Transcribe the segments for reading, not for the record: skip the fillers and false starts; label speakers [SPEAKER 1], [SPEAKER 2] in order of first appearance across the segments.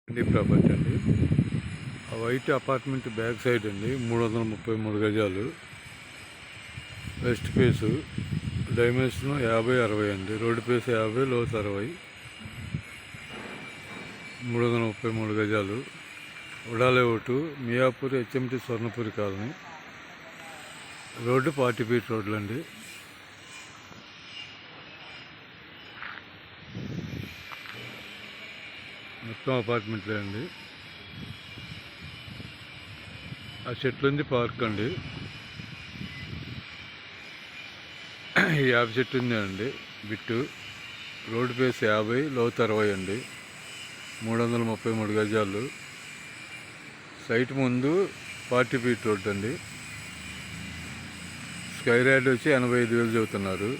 [SPEAKER 1] Property అండి. ఆ white apartment back side అండి, 333 గజాలు, వెస్ట్ ఫేసు, డైమెన్షన్ 50-60 అండి. రోడ్డు ఫేస్ 50, లోతు 60, 333 గజాలు. ఉడాలేవుటు, Miyapur, HMT, Swarnapuri colony. Road 40 feet రోడ్లు అండి. మొత్తం అపార్ట్మెంట్లే అండి. ఆ చెట్లు ఉంది పార్క్ అండి. ఈ యాప చెట్టు ఉంది అండి బిట్టు. రోడ్డు ఫేస్ 50, లోతు 60 అండి. 333 గజాలు. సైట్ ముందు 40 ఫీట్ రోడ్డు అండి. స్కై ర్యాడ్ వచ్చి 85,000 చెబుతున్నారు.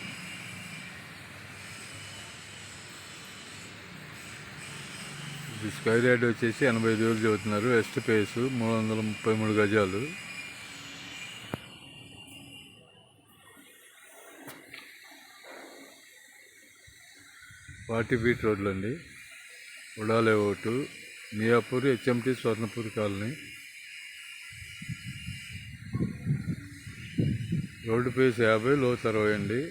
[SPEAKER 1] స్కై ర్యాడ్ వచ్చేసి 85,000 చెబుతున్నారు. వెస్ట్ ఫేసు 333 గజాలు. ఫార్టీ ఫీట్ రోడ్లు అండి. ఉడాలేవుటు, Miyapur, HMT, Swarnapur colony. Road face 50, లోతు 60 అండి.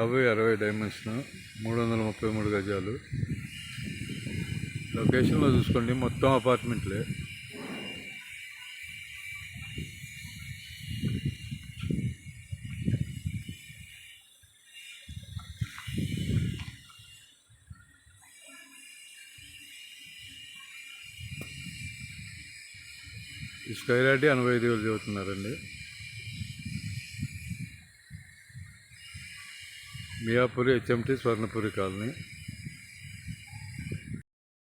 [SPEAKER 1] 50-60 డైమెన్షన్, 333 గజాలు. లొకేషన్లో చూసుకోండి, మొత్తం అపార్ట్మెంట్లే. ఈ స్కై ర్యాడ్ 85,000 చెబుతున్నారండి. మియాపూర్, హెచ్ఎంటి, స్వర్ణపురి కాలనీ.